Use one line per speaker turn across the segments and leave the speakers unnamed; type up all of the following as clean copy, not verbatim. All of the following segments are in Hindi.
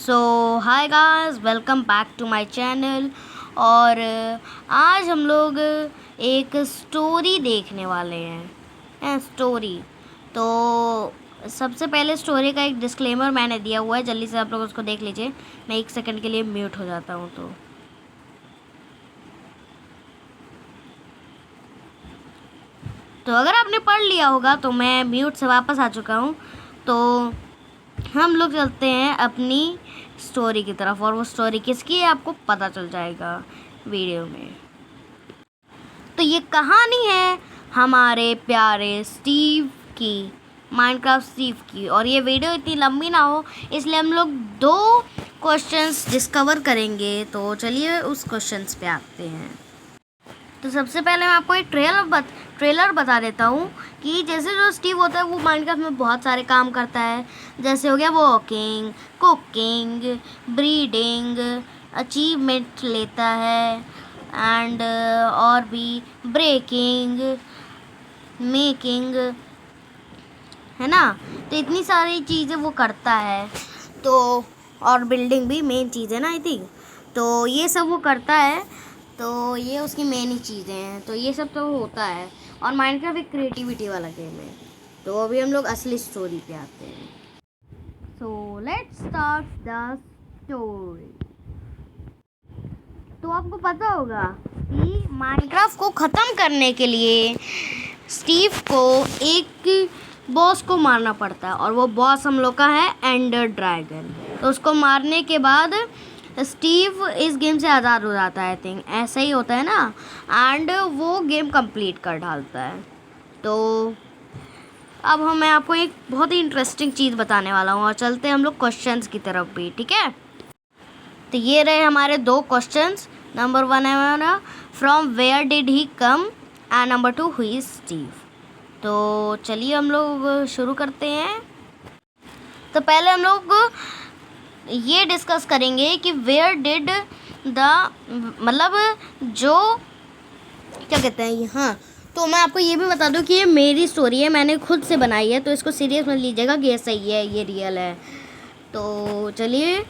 So hi guys, welcome back to my channel. और आज हम लोग एक स्टोरी देखने वाले हैं। स्टोरी तो सबसे पहले स्टोरी का एक डिस्क्लेमर मैंने दिया हुआ है, जल्दी से आप लोग उसको देख लीजिए। मैं 1 सेकंड के लिए म्यूट हो जाता हूँ। तो अगर आपने पढ़ लिया होगा तो मैं म्यूट से वापस आ चुका हूँ। तो हम लोग चलते हैं अपनी स्टोरी की तरफ, और वो स्टोरी किसकी है आपको पता चल जाएगा वीडियो में। तो ये कहानी है हमारे प्यारे स्टीव की, माइनक्राफ्ट स्टीव की। और ये वीडियो इतनी लंबी ना हो इसलिए हम लोग 2 क्वेश्चंस डिस्कवर करेंगे। तो चलिए उस क्वेश्चंस पे आते हैं। तो सबसे पहले मैं आपको एक ट्रेलर बता देता हूँ कि जैसे जो स्टीव होता है वो माइनक्राफ्ट में बहुत सारे काम करता है। जैसे हो गया वॉकिंग, कुकिंग, ब्रीडिंग, अचीवमेंट लेता है, एंड और भी ब्रेकिंग, मेकिंग, है ना। तो इतनी सारी चीज़ें वो करता है। तो और बिल्डिंग भी मेन चीज़ है ना, आई थिंक। तो ये सब वो करता है। तो ये उसकी मेन ही चीज़ें हैं। तो ये सब तो होता है। और माइनक्राफ्ट एक क्रिएटिविटी वाला गेम है। तो अभी हम लोग असली स्टोरी पे आते हैं। So let's start the story. तो आपको पता होगा कि माइनक्राफ्ट को ख़त्म करने के लिए स्टीव को एक बॉस को मारना पड़ता है, और वो बॉस हम लोग का है एंडर ड्रैगन। तो उसको मारने के बाद स्टीव इस गेम से आज़ाद हो जाता है। आई थिंक ऐसा ही होता है ना। एंड वो गेम कंप्लीट कर डालता है। तो अब मैं आपको एक बहुत ही इंटरेस्टिंग चीज़ बताने वाला हूँ, और चलते हैं हम लोग क्वेश्चंस की तरफ भी, ठीक है। तो ये रहे हमारे 2 क्वेश्चंस। नंबर 1 है हमारा from where did he come, and number 2 who is Steve. तो चलिए हम लोग शुरू करते हैं। तो पहले हम लोग ये डिस्कस करेंगे कि वेयर डिड द, मतलब जो क्या कहते हैं यहाँ। तो मैं आपको ये भी बता दूँ कि ये मेरी स्टोरी है, मैंने खुद से बनाई है। तो इसको सीरियस मत लीजिएगा कि ये सही है, ये रियल है। तो चलिए,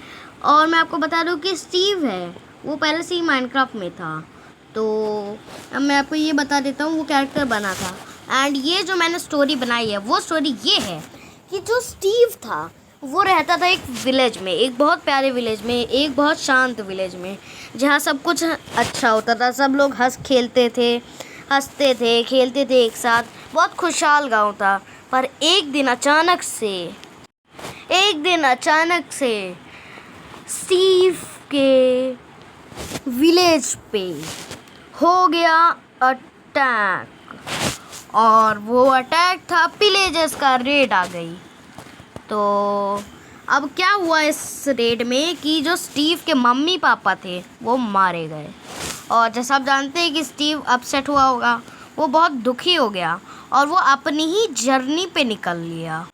और मैं आपको बता दूँ कि स्टीव है वो पहले से ही माइनक्राफ्ट में था। तो अब मैं आपको ये बता देता हूँ वो कैरेक्टर बना था। एंड ये जो मैंने स्टोरी बनाई है वो स्टोरी ये है कि जो स्टीव था वो रहता था एक विलेज में, एक बहुत प्यारे विलेज में, एक बहुत शांत विलेज में, जहाँ सब कुछ अच्छा होता था। सब लोग हंसते थे, खेलते थे एक साथ। बहुत खुशहाल गांव था। पर एक दिन अचानक से स्टीव के विलेज पे हो गया अटैक। और वो अटैक था पिलेजर्स का, रेड आ गई। तो अब क्या हुआ इस रेड में कि जो स्टीव के मम्मी पापा थे वो मारे गए। और जैसा आप जानते हैं कि स्टीव अपसेट हुआ होगा, वो बहुत दुखी हो गया और वो अपनी ही जर्नी पे निकल लिया।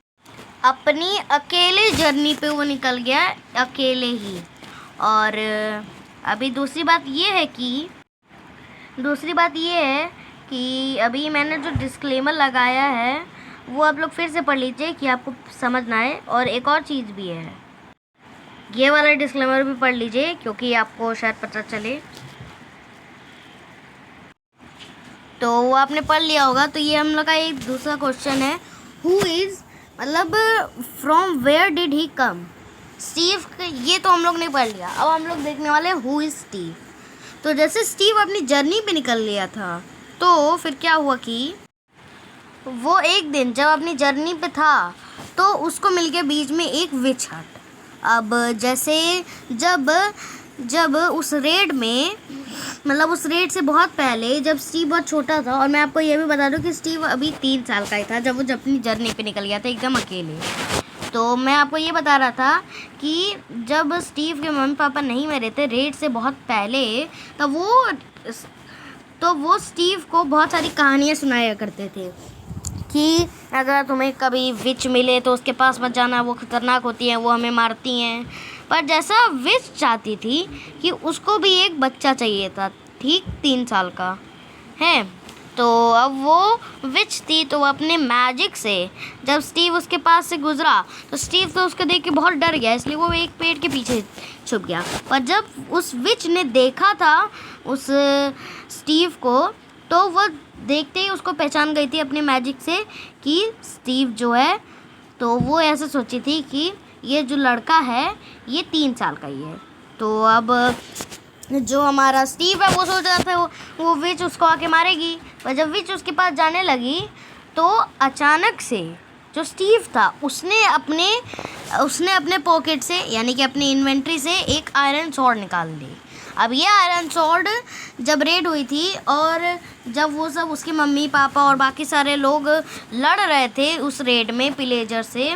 अपनी अकेले जर्नी पे वो निकल गया, अकेले ही। और अभी दूसरी बात ये है कि अभी मैंने जो डिस्क्लेमर लगाया है वो आप लोग फिर से पढ़ लीजिए कि आपको समझ ना आए। और एक और चीज़ भी है, ये वाला डिस्क्लेमर भी पढ़ लीजिए क्योंकि आपको शायद पता चले। तो वो आपने पढ़ लिया होगा। तो ये हम लोग का एक दूसरा क्वेश्चन है, हु इज़, मतलब from where did he come. Steve, ये तो हम लोग ने पढ़ लिया। अब हम लोग देखने वाले हु इज़ स्टीव। तो जैसे स्टीव अपनी जर्नी पे निकल लिया था, तो फिर क्या हुआ कि वो एक दिन जब अपनी जर्नी पे था तो उसको मिल गया बीच में एक विच हट। अब जैसे जब उस रेड में, मतलब उस रेड से बहुत पहले जब स्टीव बहुत छोटा था, और मैं आपको ये भी बता दूं कि स्टीव अभी 3 साल का ही था जब अपनी जर्नी पे निकल गया था एकदम अकेले। तो मैं आपको ये बता रहा था कि जब स्टीव के मम्मी पापा नहीं मरे थे रेड से बहुत पहले, तो वो स्टीव को बहुत सारी कहानियाँ सुनाया करते थे कि अगर तुम्हें कभी विच मिले तो उसके पास मत जाना, वो खतरनाक होती हैं, वो हमें मारती हैं। पर जैसा विच चाहती थी कि उसको भी एक बच्चा चाहिए था, ठीक 3 साल का है। तो अब वो विच थी, तो वो अपने मैजिक से जब स्टीव उसके पास से गुजरा तो स्टीव तो उसको देख के बहुत डर गया, इसलिए वो एक पेड़ के पीछे छुप गया। पर जब उस विच ने देखा था उस स्टीव को, तो वो देखते ही उसको पहचान गई थी अपने मैजिक से कि स्टीव जो है, तो वो ऐसे सोची थी कि ये जो लड़का है ये 3 साल का ही है। तो अब जो हमारा स्टीव है वो सोच रहा था वो विच उसको आके मारेगी, पर जब विच उसके पास जाने लगी तो अचानक से जो स्टीव था उसने अपने पॉकेट से यानी कि अपनी इन्वेंट्री से एक आयरन स्वॉर्ड निकाल दी। अब ये आयरन स्वॉर्ड जब रेड हुई थी और जब वो सब उसके मम्मी पापा और बाकी सारे लोग लड़ रहे थे उस रेड में पिलेजर से,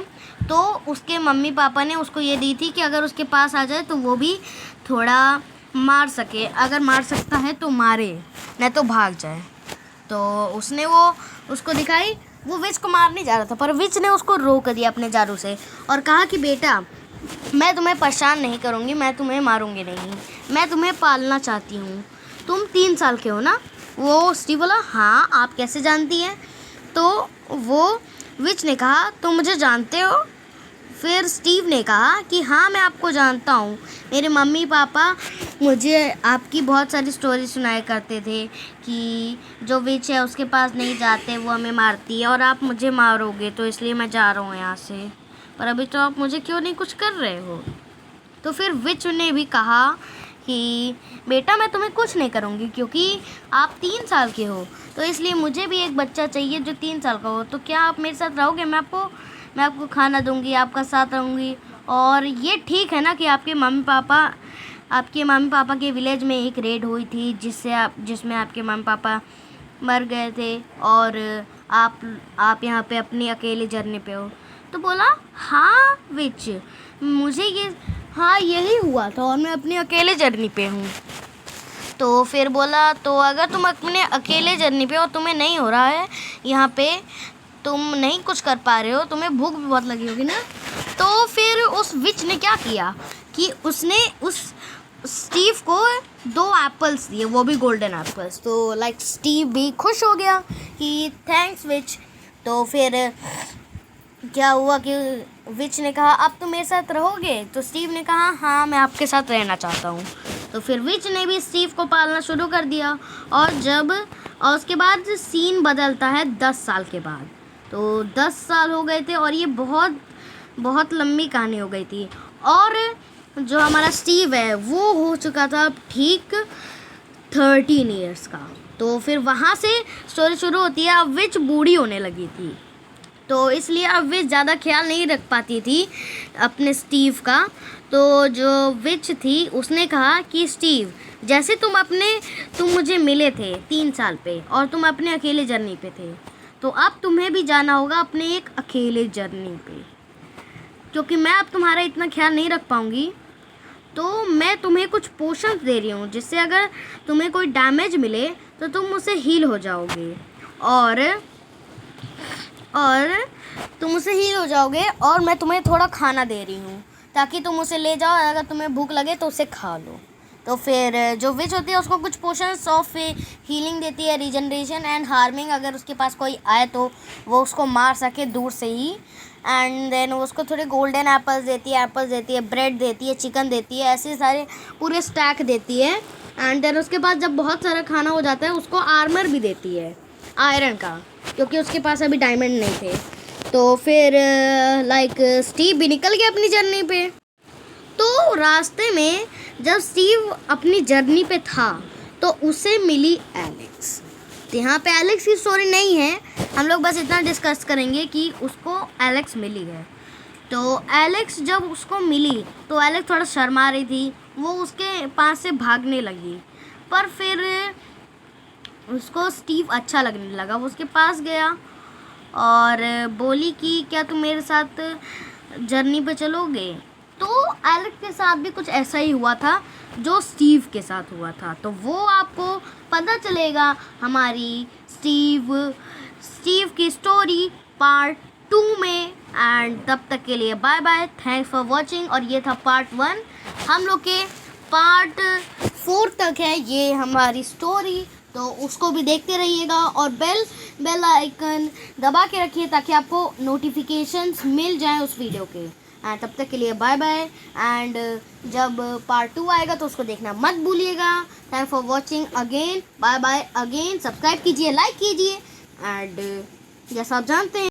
तो उसके मम्मी पापा ने उसको ये दी थी कि अगर उसके पास आ जाए तो वो भी थोड़ा मार सके, अगर मार सकता है तो मारे, नहीं तो भाग जाए। तो उसने वो उसको दिखाई, वो विच को मारने जा रहा था पर विच ने उसको रोक दिया अपने जादू से और कहा कि बेटा मैं तुम्हें परेशान नहीं करूँगी, मैं तुम्हें मारूँगी नहीं, मैं तुम्हें पालना चाहती हूँ। तुम 3 साल के हो ना? वो स्टीव बोला हाँ, आप कैसे जानती हैं? तो वो विच ने कहा तुम मुझे जानते हो? फिर स्टीव ने कहा कि हाँ मैं आपको जानता हूँ, मेरे मम्मी पापा मुझे आपकी बहुत सारी स्टोरी सुनाया करते थे कि जो विच है उसके पास नहीं जाते, वो हमें मारती है और आप मुझे मारोगे, तो इसलिए मैं जा रहा हूँ यहाँ से, पर अभी तो आप मुझे क्यों नहीं कुछ कर रहे हो? तो फिर विच ने भी कहा कि बेटा मैं तुम्हें कुछ नहीं करूँगी क्योंकि आप 3 साल के हो, तो इसलिए मुझे भी एक बच्चा चाहिए जो 3 साल का हो, तो क्या आप मेरे साथ रहोगे? मैं आपको खाना दूंगी, आपका साथ रहूँगी। और ये ठीक है ना कि आपके मम्मी पापा के विलेज में एक रेड हुई थी जिसमें आपके मम्मी पापा मर गए थे और आप यहाँ पे अपनी अकेले जर्नी पे हो। तो बोला हाँ विच, मुझे यही हुआ था और मैं अपनी अकेले जर्नी पे हूँ। तो फिर बोला तो अगर तुम अपने अकेले जर्नी पे हो, तुम्हें नहीं हो रहा है यहाँ पे, तुम नहीं कुछ कर पा रहे हो, तुम्हें भूख भी बहुत लगी होगी ना? तो फिर उस विच ने क्या किया कि उसने उस स्टीव को 2 एप्पल्स दिए, वो भी गोल्डन एप्पल्स। तो लाइक स्टीव भी खुश हो गया कि थैंक्स विच। तो फिर क्या हुआ कि विच ने कहा अब तुम मेरे साथ रहोगे? तो स्टीव ने कहा हाँ मैं आपके साथ रहना चाहता हूँ। तो फिर विच ने भी स्टीव को पालना शुरू कर दिया और उसके बाद सीन बदलता है 10 साल के बाद। तो 10 साल हो गए थे और ये बहुत बहुत लंबी कहानी हो गई थी और जो हमारा स्टीव है वो हो चुका था ठीक 13 इयर्स का। तो फिर वहाँ से स्टोरी शुरू होती है। अब विच बूढ़ी होने लगी थी, तो इसलिए अब विच ज़्यादा ख्याल नहीं रख पाती थी अपने स्टीव का। तो जो विच थी उसने कहा कि स्टीव जैसे तुम मुझे मिले थे 3 साल पे और तुम अपने अकेले जर्नी पे थे, तो अब तुम्हें भी जाना होगा अपने एक अकेले जर्नी पे, क्योंकि मैं अब तुम्हारा इतना ख्याल नहीं रख पाऊँगी। तो मैं तुम्हें कुछ पोशंस दे रही हूँ जिससे अगर तुम्हें कोई डैमेज मिले तो तुम उससे हील हो जाओगे और मैं तुम्हें थोड़ा खाना दे रही हूँ ताकि तुम उसे ले जाओ, अगर तुम्हें भूख लगे तो उसे खा लो। तो फिर जो विच होती है उसको कुछ पोशंस ऑफ हीलिंग देती है, रीजनरेशन एंड हार्मिंग, अगर उसके पास कोई आए तो वो उसको मार सके दूर से ही। एंड देन उसको थोड़े गोल्डन एप्पल्स देती है, ब्रेड देती है, चिकन देती है, ऐसे सारे पूरे स्टैक देती है। एंड देन उसके बाद जब बहुत सारा खाना हो जाता है उसको आर्मर भी देती है आयरन का, क्योंकि उसके पास अभी डायमंड नहीं थे। तो फिर लाइक स्टीव भी निकल गया अपनी जर्नी पे। तो रास्ते में जब स्टीव अपनी जर्नी पे था तो उसे मिली एलेक्स। तो यहाँ पे एलेक्स की स्टोरी नहीं है, हम लोग बस इतना डिस्कस करेंगे कि उसको एलेक्स मिली है। तो एलेक्स जब उसको मिली तो एलेक्स थोड़ा शर्मा रही थी, वो उसके पास से भागने लगी, पर फिर उसको स्टीव अच्छा लगने लगा। वो उसके पास गया और बोली कि क्या तुम मेरे साथ जर्नी पे चलोगे? तो एलेक्स के साथ भी कुछ ऐसा ही हुआ था जो स्टीव के साथ हुआ था, तो वो आपको पता चलेगा हमारी स्टीव की स्टोरी पार्ट 2 में। एंड तब तक के लिए bye bye, thanks for watching. और ये था पार्ट 1, हम लोग के पार्ट 4 तक है ये हमारी स्टोरी। तो उसको भी देखते रहिएगा और बेल आइकन दबा के रखिए ताकि आपको नोटिफिकेशंस मिल जाएं उस वीडियो के। एंड तब तक के लिए बाय बाय। एंड जब पार्ट 2 आएगा तो उसको देखना मत भूलिएगा। Thank for watching again, bye bye again. Subscribe कीजिए, लाइक कीजिए एंड जैसा आप जानते हैं